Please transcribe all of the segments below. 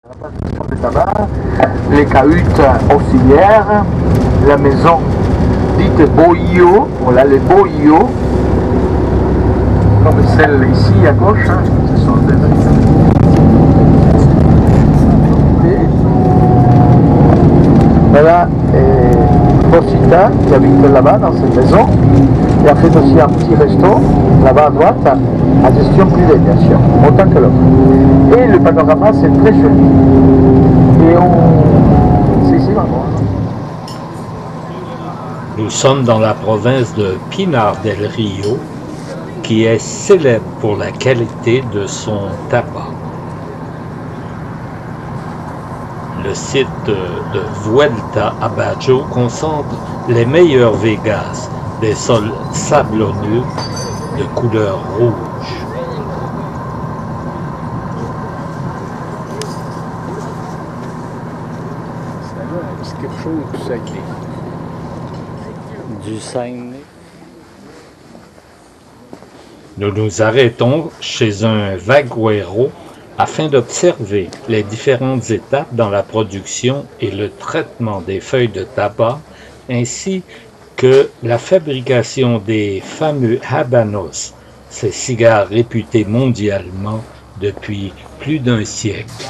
La plantation de tabac, les cahutes auxiliaires, la maison dite boyau, voilà les boyaux, comme celle ici à gauche, hein, ce sont des voilà, Rosita qui habite là-bas dans cette maison et a fait aussi un petit resto là-bas à droite, à gestion privée bien sûr, autant que l'autre. Et le panorama c'est très joli. Et c'est ici là-bas. Nous sommes dans la province de Pinar del Rio, qui est célèbre pour la qualité de son tabac. Le site de Vuelta a Bajo concentre les meilleurs Vegas, des sols sablonneux de couleur rouge. C'est quelque chose de sacré. Du Saguenay. Nous nous arrêtons chez un vaguero afin d'observer les différentes étapes dans la production et le traitement des feuilles de tabac, ainsi que la fabrication des fameux habanos, ces cigares réputés mondialement depuis plus d'un siècle.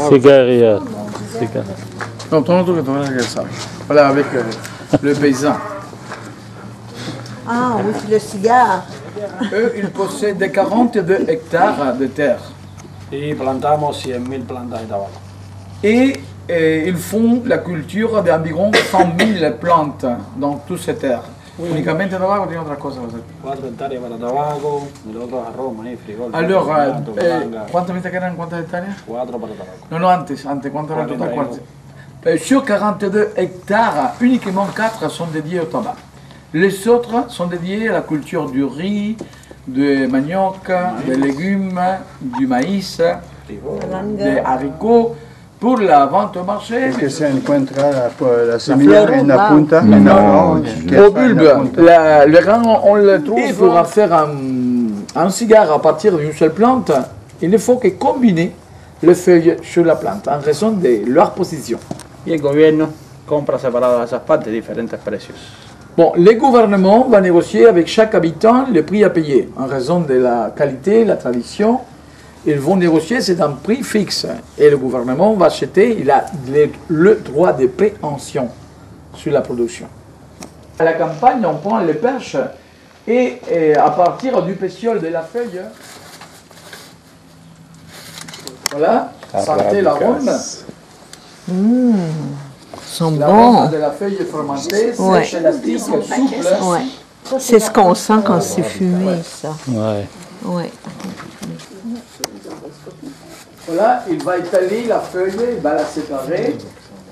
Cigarette. Non, ton autre que tu as ça. Voilà, avec le paysan. Ah oui, le cigare. Eux, ils possèdent 42 hectares de terre. Y plantamos 100.000 plantas de tabaco. Et ils font la culture d'environ 100 000 plantes dans toutes ces terres. Uniquement tabaco, tiene otra cosa. 4 hectáreas para tabaco, y los otros arroz, maíz, frijol. Alors, tomate, manga. ¿cuántas me quedan? ¿Cuántas hectáreas? 4 para tabaco. Non, non, antes, ¿cuánto era el total? 41. Sur 42 hectares, uniquement 4 sont dédiés au tabac. Les autres sont dédiés à la culture du riz, du manioc, des légumes, du maïs, des haricots, pour la vente au marché. Que se encuentra la semilla en la punta. Non, au bulbe. Le grain, on le trouve. Et pour en faire un cigare à partir d'une seule plante, il ne faut que combiner les feuilles sur la plante en raison de leur position. Y el gobierno compra separadas esas partes diferentes precios. Bon, le gouvernement va négocier avec chaque habitant le prix à payer. En raison de la qualité, la tradition, ils vont négocier, c'est un prix fixe. Et le gouvernement va acheter, il a le droit de préemption sur la production. À la campagne, on prend les perches et à partir du pétiole de la feuille, voilà, sentez l'arôme. Sont L'arôme bons. de la feuille fermentée, Ouais. sèche, élastique, souple. Ouais. C'est ce qu'on sent quand c'est fumé, ça. Ouais. Ouais. Voilà, il va étaler la feuille, il va la séparer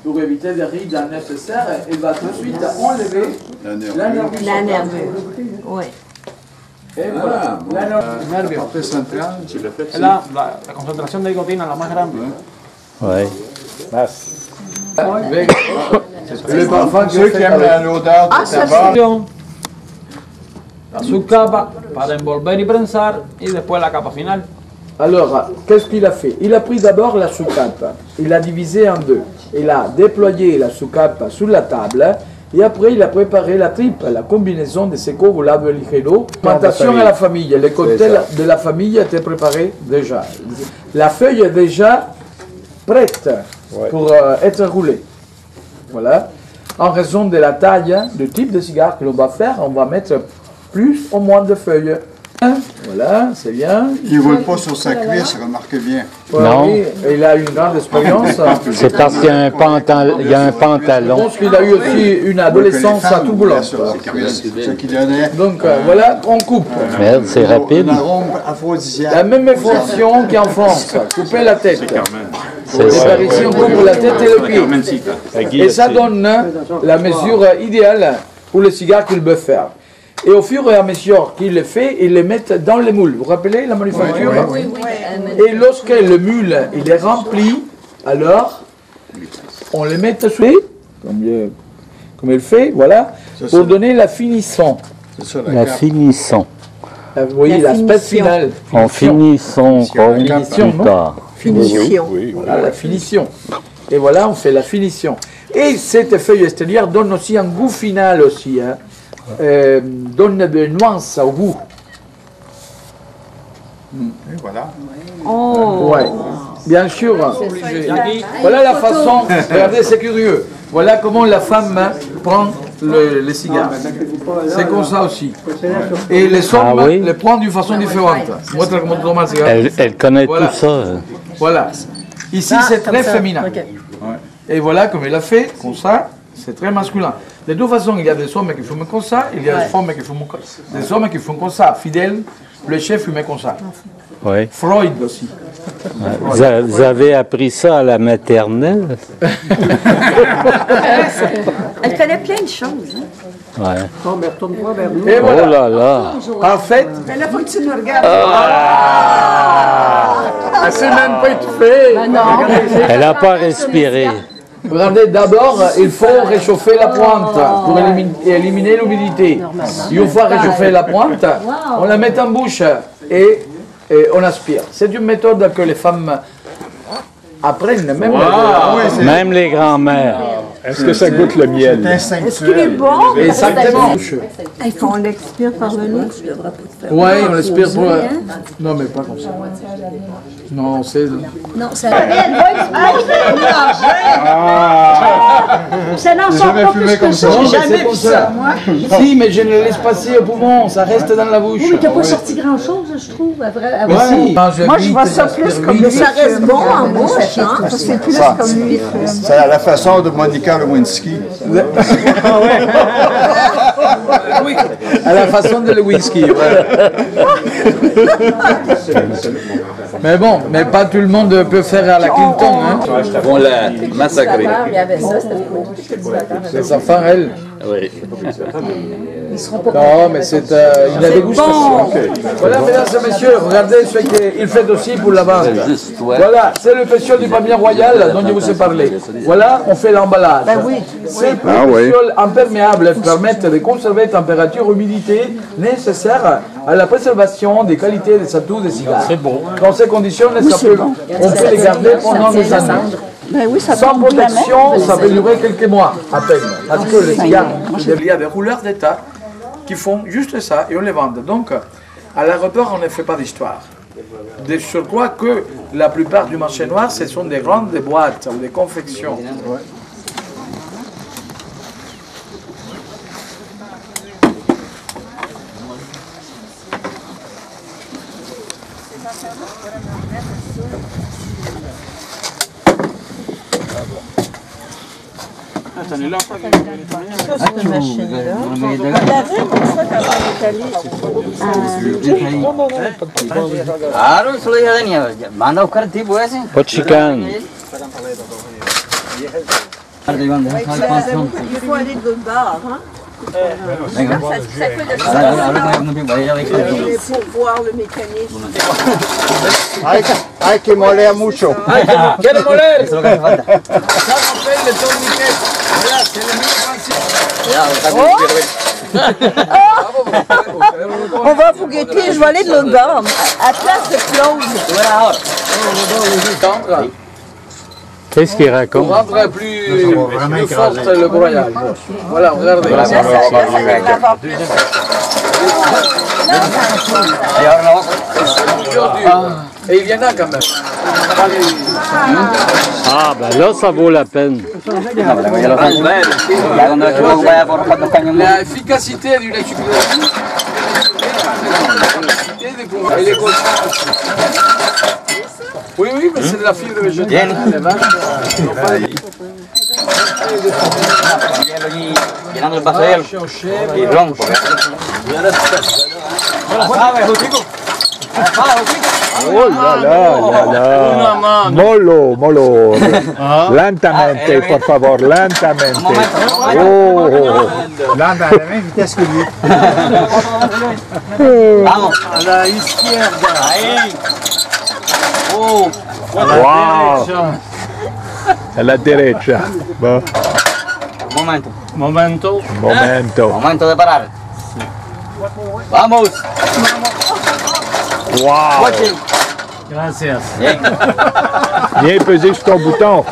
pour éviter des rides nécessaires. Il va tout de suite enlever la nervure. La nervure. Oui. Et voilà, la nervure. Parte central. Es la concentración de nicotina la más grande. Ouais. Avec le parfum Ceux qui aiment l'odeur Ah, du ça, tabac, La subcapa para envolver y prensar y después la capa final. Alors, qu'est-ce qu'il a fait? Il a pris d'abord la soucoupe, il l'a divisée en deux. Il a déployé la soucoupe sur la table et après il a préparé la tripe, la combinaison de seco volado et ligero. Plantation à la famille, le cocktail de la famille était préparé déjà. La feuille est déjà prête pour être roulée. Voilà. En raison de la taille, du type de cigare que l'on va faire, on va mettre plus ou moins de feuilles. Voilà, c'est bien. il ne roule pas sur sa cuisse, remarquez bien. Non. Oui, il a une grande expérience. C'est parce qu'il y a un pantalon. Je pense qu'il a eu aussi une adolescence à tout boulot. Sur leur cuisse, ce qui donnait Donc voilà, on coupe. Merde, c'est rapide. un arôme aphrodisiaque. La même fonction qu'en France, couper la tête. C'est Et ça. par ici, on coupe la tête et le pied. Et ça donne la mesure idéale pour le cigare qu'il veut faire. Et au fur et à mesure qu'il le fait, il le met dans les moules. Vous vous rappelez la manufacture? Oui, oui. Et lorsque le moule il est rempli, alors on le met sous comme il fait, voilà, pour donner la finition. C'est ça, La cape. finissons. Oui, La l'aspect finition. final. On finit son rôle Finition, plus non? tard. Finition. Voilà la finition. Et voilà, on fait la finition. Et cette feuille extérieure donne aussi un goût final aussi. Hein. Donne de nuances au goût. Et voilà. Oh. Ouais. Bien sûr. Voilà la façon. Regardez, c'est curieux. Voilà comment la femme prend les cigares. C'est comme ça aussi. Et les hommes Ah oui? les prennent d'une façon différente. Montre comment tu tomes un cigare. Elle connaît Voilà. tout ça. Voilà. Ici, c'est très féminin. Et voilà comme il a fait, comme ça, c'est très masculin. De toute façon, il y a des hommes qui fument comme ça, il y a des femmes qui fument comme ça. Des hommes qui font comme ça. Fidèle, le chef fumait comme ça. Oui. Freud aussi. Vous avez appris ça à la maternelle? Elle connaît plein de choses. Hein. Ouais. Et Oh voilà. là là. Parfait. Mais là, faut que tu nous regardes. Elle s'est même pas étouffée. Elle n'a pas respiré. Regardez, d'abord, il faut réchauffer la pointe pour éliminer l'humidité. Une fois réchauffée la pointe, on la met en bouche et on aspire. C'est une méthode que les femmes apprennent, même Même les grands-mères. Est-ce que ça goûte le miel? Est-ce qu'il est bon? Exactement. Il faut qu'on l'expire par le nez. Oui, on l'aspire pour... Non, mais pas comme ça. Non, c'est... Non, ça va. Ça n'en sort pas plus que ça. Non, J'ai mais jamais c'est comme vu ça. ça, moi. Si, mais je ne le laisse passer au poumon, ça reste dans la bouche. Oui, t'as pas sorti grand-chose, je trouve. Après, Mais si. Moi, je vois ça plus comme lui. Ça reste bon en bouche, hein? C'est plus comme lui. C'est à la façon de Monica Lewinsky. À la façon de le whisky, ouais. Mais bon, mais pas tout le monde peut faire à la Clinton, hein. On l'a massacré. C'est sa femme, elle. Oui. Non, mais c'est une dégustation. Voilà, mesdames et messieurs, regardez ce qu'il fait aussi pour la vente. Voilà, c'est le pétiole du palmier royal dont je vous ai parlé. Voilà, on fait l'emballage. Ces pétioles imperméables permettent de conserver température et humidité nécessaires à la préservation des qualités des atouts des cigares. C'est bon. Dans ces conditions, on peut les garder pendant des années. Ben oui, ça Sans tombe de la protection, mettre. ça peut durer quelques mois à peine. Parce que les cigares, il y a des rouleurs d'État qui font juste ça et on les vend. Donc, à l'aéroport, on ne fait pas d'histoire. De surcroît que la plupart du marché noir, ce sont des grandes boîtes ou des confections. Cette machine-là. On l'avait comme ça quand on est allé. Pas de chicane. Il faut aller de l'autre bord, hein? Ça fait le pour voir le mécanisme. Hay que moler mucho. Quel moller! Ça s'appelle le tourniquet. Voilà, c'est le On va vous guetter, je vais aller de l'autre bord. À place de Claude. Qu'est-ce qu'il raconte? Pour rendre plus forte le broyage. Voilà, regardez. Et il y en a quand même. Ah, ben là, ça vaut la peine. L'efficacité du lait sucré. Et les cochons. Oui, oui, mais c'est de la fibre végétale. Les vaches. Llenando el pastel y ron. Oh là là, là là. Molo, molo. Lentamente, por favor, lentamente. Oh, Lentamente, vitesse que lui. Vamos. A la izquierda. Ahí. Oh. wow. A la derecha. Bon, Momento. Momento. momento. Momento de parar. Vamos. Wow! Gracias. Bien. Viens peser sur ton bouton.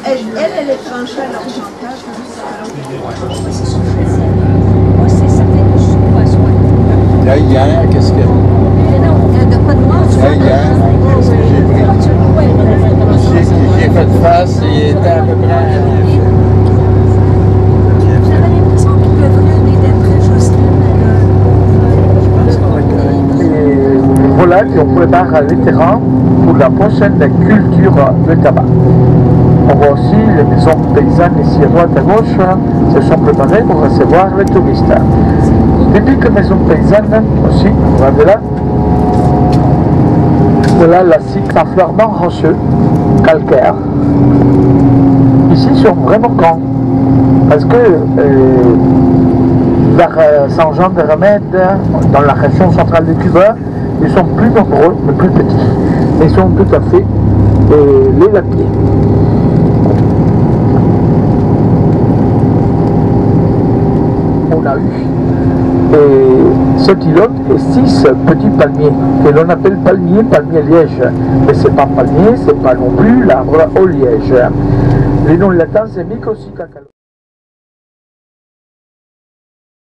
Elle est tranchée à l'argentage. Là, hier, qu'est-ce que... Là, hier, qu'est-ce que j'ai pris? J'ai fait face, il était à peu près... J'avais l'impression qu'il venait d'être très juste. Et voilà, puis on prépare les terrains pour la prochaine culture de tabac. On voit aussi les maisons paysannes ici à droite à gauche se sont préparées pour recevoir les touristes. Des petites maisons paysannes aussi, regardez là. Voilà la site à fleurement rocheux, calcaire. Ici, ils sont vraiment grands. Parce que vers Saint-Jean-de-Remède, dans la région centrale de Cuba, ils sont plus nombreux, mais plus petits. Ils sont tout à fait les lapiers. On a eu 7 îlots et 6 petits palmiers que l'on appelle palmier liège. Mais c'est pas palmier, c'est pas non plus l'arbre au liège. Les noms latins c'est Mycossycacaloa.